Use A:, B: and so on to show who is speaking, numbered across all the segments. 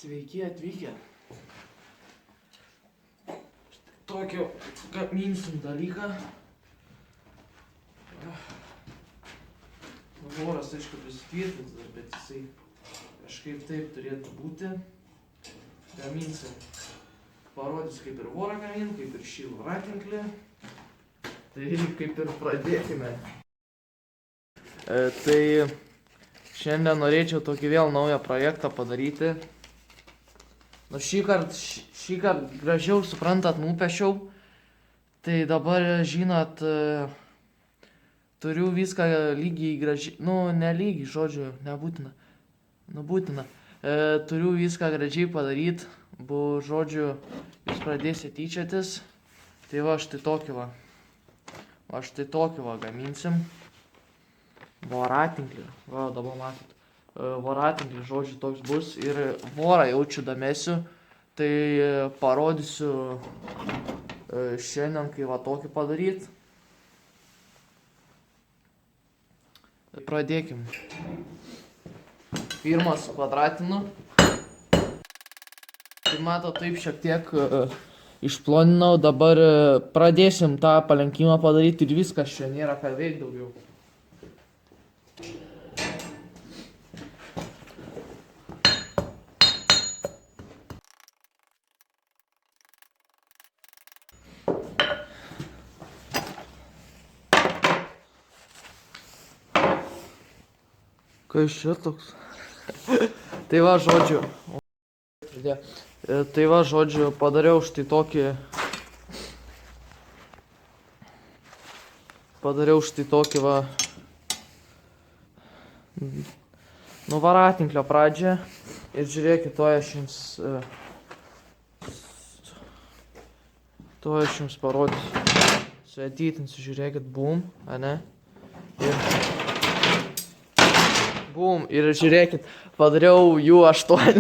A: Sveiki atvykę. Tokio gaminsim dalyką. Voras, aišku, prisitvirtins dar, bet jisai kažkaip taip turėtų būti. Gaminsim. Parodysiu, kaip ir vorą gamin, kaip ir šį voratinklį. Tai kaip ir pradėkime. Tai šiandien norėčiau tokį vėl naują projektą padaryti. Nu, šį kart gražiau, suprantat, nupiešiau. Tai dabar, žinot, turiu viską lygiai gražiai, ne lygiai, žodžiu, nebūtina. Būtina. Turiu viską gražiai padaryti, žodžiu, jūs pradėsite tyčiotis. Tai va, štai tokį va. Štai tokį va gaminsim. Voratinklį. Va, dabar matot. Voratinklį, žodžiu, toks bus. Ir vorą jaučiu damesiu. Tai parodysiu šiandien, kai va tokį padaryt. Pradėkim. Pirmas kvadratinu. Tai matot, taip šiek tiek išploninau. Dabar pradėsim tą palenkimą padaryti ir viskas, čia nėra ką veikti daugiau. Kas čia toks? Tai va, žodžiu. Tai va, žodžiu, padariau štai tokį. Va. Voratinklio pradžią. Ir žiūrėkit, to aš jums parodysiu. Suėdytinsiu, žiūrėkit, bum, ane? Ir žiūrėkit, padariau jų 8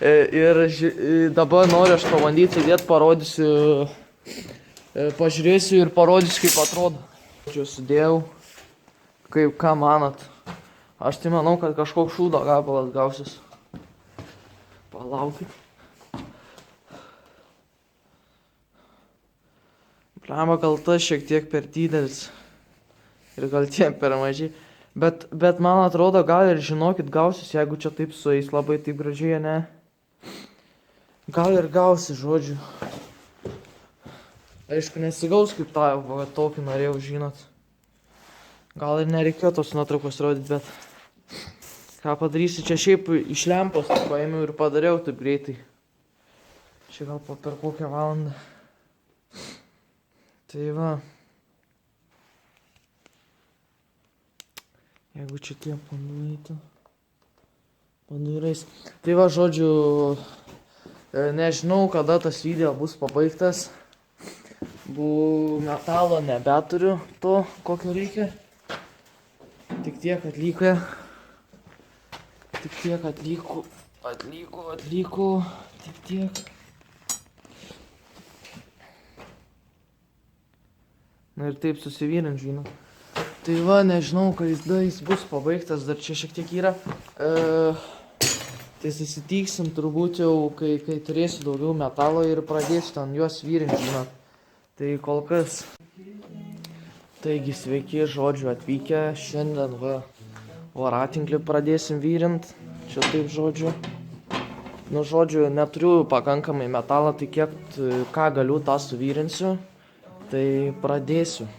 A: ir dabar noriu aš pabandyti sėdėti, parodysiu, pažiūrėsiu ir parodysiu, kaip atrodo. Čia sudėjau, ką manat. Aš tai manau, kad kažkoks šūdo gabalas gausis. Palaukit. Blema, gal tas šiek tiek per didelis ir gal tiek per mažai. Bet man atrodo, gal ir žinokit gausis, jeigu čia taip sueis labai taip gražiai, ne? Gal ir gausis, žodžiu. Aišku, nesigaus kaip tą tokį norėjau, žinot. Gal ir nereikėjo tos nuotraukos rodyti, bet ką padarysiu, čia šiaip iš lempos paėmiau ir padariau taip greitai. Čia gal per kokią valandą. Tai va. Jeigu čia tie pandurais. Tai va, žodžiu, nežinau, kada tas video bus pabaigtas. Metalo nebeturiu to, kokio reikia. Tik tiek atliko. Tik tiek. Na ir taip susivyrint, žinot. Tai va, nežinau, kai jis bus pabaigtas, dar čia šiek tiek yra. Tai susitiksim turbūt jau, kai turėsiu daugiau metalo ir pradėsiu ten juos vyrinti, žinot. Tai kol kas. Taigi, sveiki, žodžiu, atvykę. Šiandien voratinklį pradėsim vyrint. Čia taip, žodžiu. Žodžiu, neturiu pakankamai metalą, tai ką galiu, tą suvyrinsiu. Tai pradėsiu.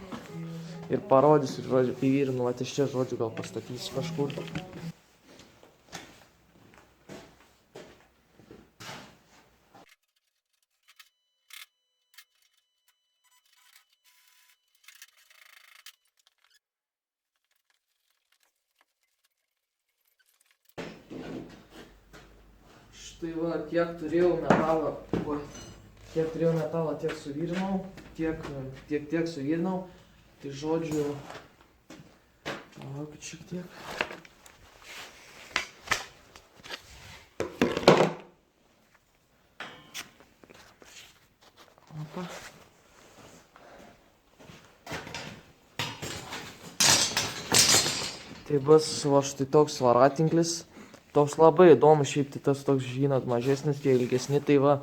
A: Ir parodysiu, žodžiu, įvyrinu, iš čia, žodžiu, gal pastatysiu kažkur. Štai va, tiek turėjau metalą, tiek suvyrinau, tiek suvyrinau. Tai žodžiu, palaukit šiek tiek. Opa. Tai bus va štai toks voratinklis. toks labai įdomus, šiaip tai tas toks, žinot, mažesnis, tie ilgesni, tai va,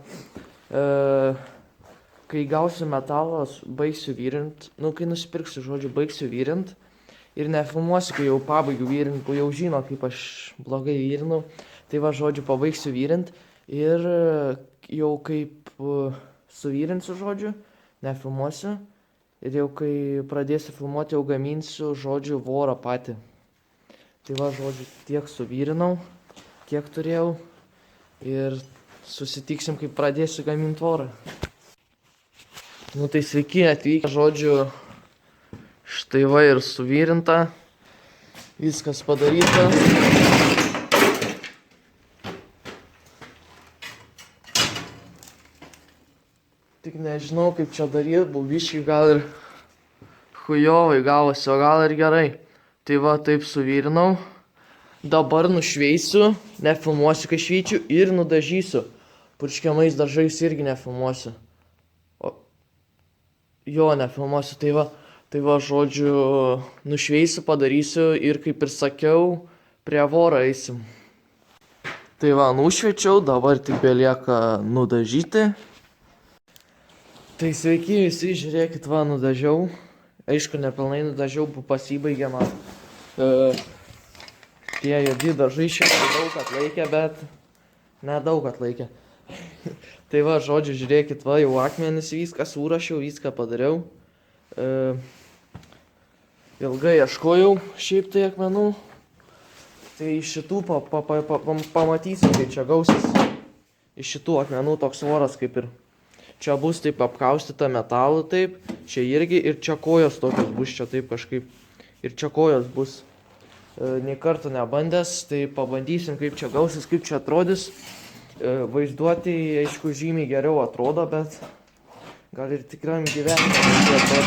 A: kai gausiu metalas, baigsiu vyrint, nu, kai nusipirksiu, žodžiu, baigsiu vyrint ir nefilmuosiu, kai jau pabaigiu vyrint, jau žino, kaip aš blogai vyrinau, tai va, žodžiu, pabaigsiu vyrint ir jau kaip suvyrinsiu, žodžiu, nefilmuosiu ir jau kai pradėsiu filmuoti, jau gaminsiu, žodžiu, vorą patį. Tai va, žodžiu, tiek suvyrinau, kiek turėjau ir susitiksim, kai pradėsiu gaminti vorą. Nu tai sveiki atvykę, žodžiu, štai va ir suvyrinta, viskas padaryta. Tik nežinau, kaip čia daryti, bubiškai gal ir chujovai gavosi, o gal ir gerai. Tai va, taip suvyrinau. Dabar nušveisiu, nefilmuosiu, kai šveičiu ir nudažysiu. Purškiamais dažais irgi nefilmuosiu. Jo, nefilmuosiu, tai va, žodžiu, nušveisiu, padarysiu ir kaip ir sakiau, prie vorą eisim. Tai va, nušveičiau, dabar tik belieka nudažyti. Tai sveiki visi, žiūrėkit, va, nudažiau. Aišku, nepilnai nudažiau, pasibaigė man. Tie juodi dažai šiek tiek daug atlaikė, bet nedaug atlaikė. Tai va, žodžiu, žiūrėkit, va, jau akmenis viską surašiau, viską padariau. Ilgai ieškojau šiaip tai akmenų. Tai iš šitų pamatysim, kai čia gausis. Iš šitų akmenų toks voras kaip ir. Čia bus taip apkaustyta metalu taip, čia irgi ir čia kojos tokios bus, čia taip kažkaip. Ir čia kojos bus. Nei karto nebandęs, tai pabandysim, kaip čia gausis, kaip čia atrodys. Vaizduoti, aišku, žymiai geriau atrodo, bet gal ir tikram gyvenime.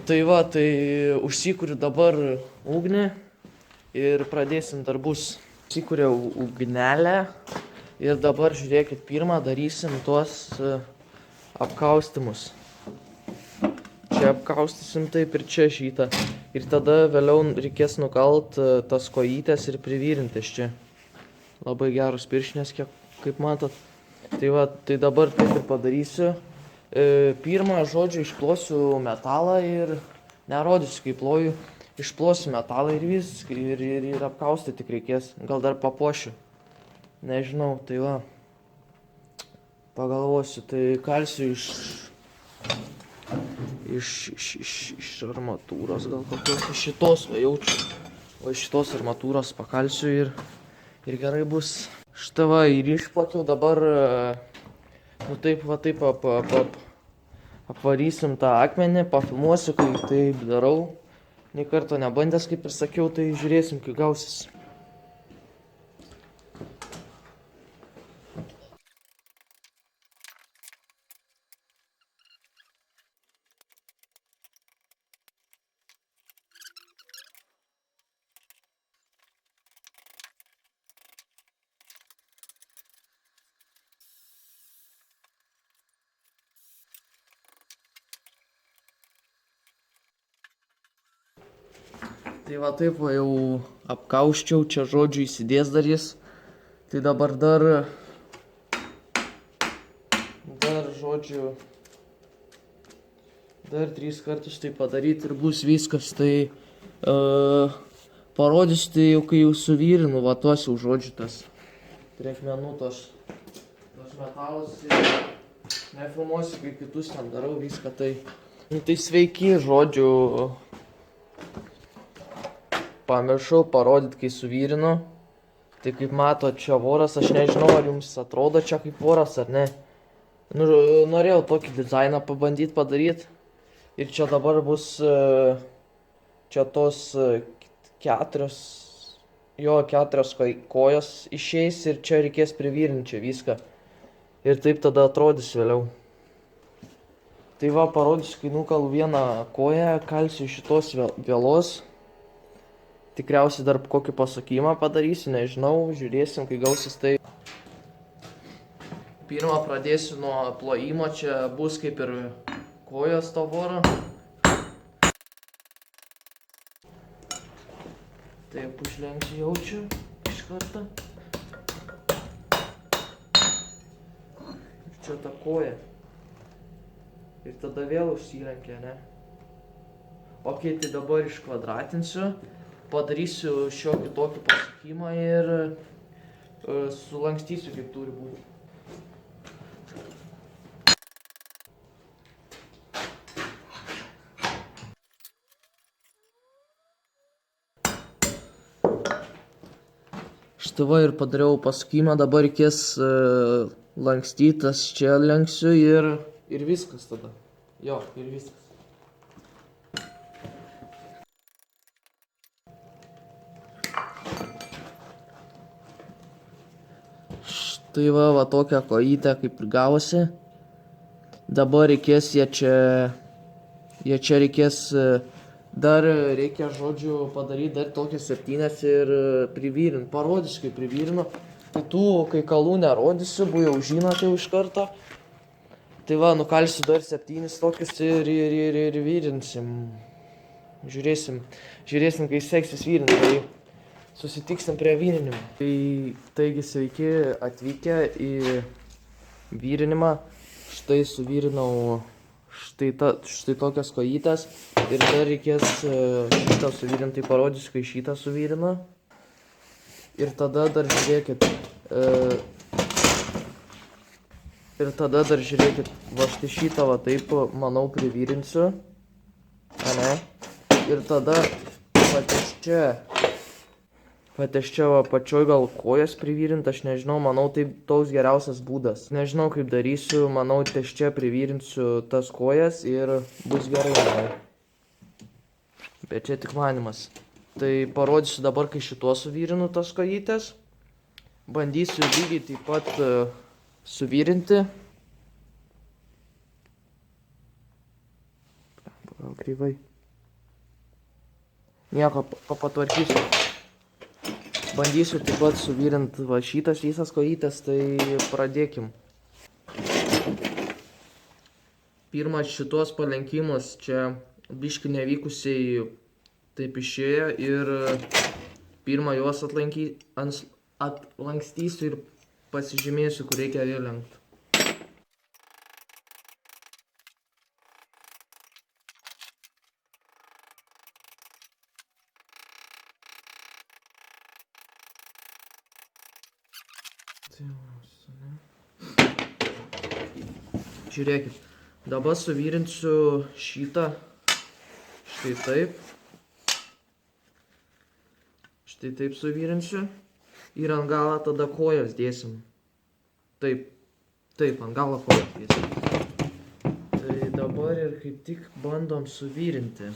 A: Tai va, tai užsikuriu dabar ugnį ir pradėsim darbus. Užsikuriu ugnelę ir dabar, žiūrėkit, pirmą darysim tuos apkaustymus. Čia apkaustysim taip ir čia šitą. Ir tada vėliau reikės nukalt tas kojytės ir privyrintis čia. Labai geros piršinės, kaip matot. Tai va, tai dabar taip ir padarysiu. Pirmą, žodžiu, išplosiu metalą ir nerodysiu, kaip ploju. Išplosiu metalą ir viską, ir apkaustyti tik reikės. Gal dar papuošiu. Nežinau, tai va. Pagalvosiu, tai kalsiu iš armatūros gal kokios. Iš šitos, va, jaučiu. Va, iš šitos armatūros pakalsiu ir gerai bus. Štai va, ir išplakiau dabar, nu taip va, taip apvarysim tą akmenį, pafilmuosiu, kai taip darau. Nei karto nebandęs, kaip ir sakiau, tai žiūrėsim, kai gausis. Tai va taip va jau apkausčiau, čia žodžiu įsidės dar jis. Tai dabar dar žodžiu, dar 3 kartus tai padaryti ir bus viskas. Tai parodysiu tai jau kai jau suvyrinu, va tuos jau žodžiu tas prie akmenų tos metalus ir nefilmuosiu, kai kitus ten darau viską tai. Nu tai sveiki, žodžiu. Pamiršau parodyti, kai suvyrinu. Tai kaip matot, čia voras, aš nežinau, ar jums atrodo čia kaip voras ar ne. Nu, norėjau tokį dizainą pabandyti padaryti. Ir čia dabar bus, čia tos 4 kojos išeis ir čia reikės privyrinti čia viską. Ir taip tada atrodys vėliau. Tai va, parodysiu, kai nukalu vieną koją, kalsiu iš šitos vėlos. Tikriausiai dar kokį pasakymą padarysiu, nežinau, žiūrėsim, kai gausis tai. Pirmą pradėsiu nuo plojimo, čia bus kaip ir kojos to voro. Taip, užlenkčiu jaučiu, iš kartą. Ir čia ta koja. Ir tada vėl užsilenkia, ne? Ok, tai dabar iškvadratinsiu, padarysiu šiokį tokį pasukimą ir sulankstysiu, kaip turi būti. Štai va ir padariau pasukimą, dabar reikės lankstytas, čia lenksiu ir viskas tada. Jo, ir viskas. Štai va tokią kojytę kaip ir gavosi. Dabar reikės jie čia reikės, dar reikia, žodžiu, padaryti dar tokias 7 ir privirint, parodysiu, kaip privirinu. Tai tų kaikalų nerodysiu, jau žinote jau iš karto. Tai va, nukalsiu dar 7 tokius ir virinsim. Žiūrėsim, kai seksis virint, tai susitiksim prie virinimo. Taigi sveiki atvykę į virinimą. Štai suvirinau štai tokias kojytes ir dar reikės šitą suvirinti, tai parodysiu, kai šitą suvirinu. Ir tada dar žiūrėkit, va štai šitą va taip, manau, privirinsiu, ane? Ir tada pateš čia va pačioj gal kojas privirint, aš nežinau, manau, tai toks geriausias būdas. Nežinau, kaip darysiu, manau, ties čia privirinsiu tas kojas ir bus gerai, manau. Bet čia tik manimas. Tai parodysiu dabar, kai šituo suvirinu tas kojytes. Bandysiu lygiai taip pat suvirinti. Gal kreivai. Nieko, patvarkysiu. Bandysiu taip pat suvirinti va šitas visas kojytes, tai pradėkim. Pirmas šitos palenkimus čia biški nevykusiai taip išėjo ir pirmą juos atlankstysiu ir pasižymėsiu, kur reikia vėl lenkti. Žiūrėkit, dabar suvirinsiu šitą, štai taip. Štai taip suvirinsiu ir ant galą tada kojas dėsim. Taip, ant galą kojas dėsim. Tai dabar ir kaip tik bandom suvirinti.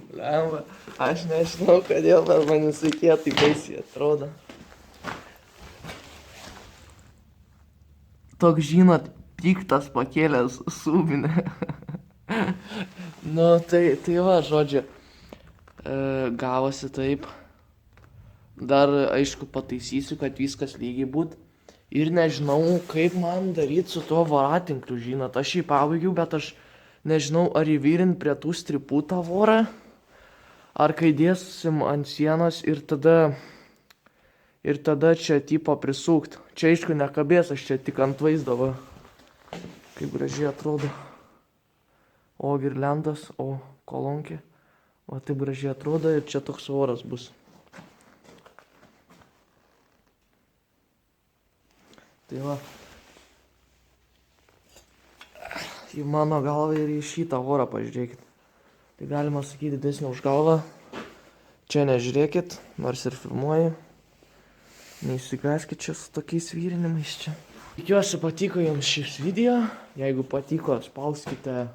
A: Blemba, aš nežinau, kodėl, bet man visokie tai baisiai atrodo. Toks, žinot, piktas pakėlęs subinę. Nu, tai va, žodžiu, gavosi taip. Dar, aišku, pataisysiu, kad viskas lygiai būt. Ir nežinau, kaip man daryti su tuo voratinkliu, žinot. Aš jį pabaigiau, bet aš nežinau, ar įvirint prie tų stripų tą vorą, ar kai dėsim ant sienos ir tada čia tipo prisukt. Čia aišku nekabės, aš čia tik ant vaizdo, va. Kaip gražiai atrodo. O girliandas, o kolonkė. O taip gražiai atrodo ir čia toks voras bus. Tai va. Į mano galvą ir į šitą vorą pažiūrėkit. Tai galima sakyti didesnį už galvą. Čia nežiūrėkit, nors ir filmuoju. Neįsigąskit čia su tokiais virinimais čia. Tikiuosi patiko jums šis video. Jeigu patiko, spauskite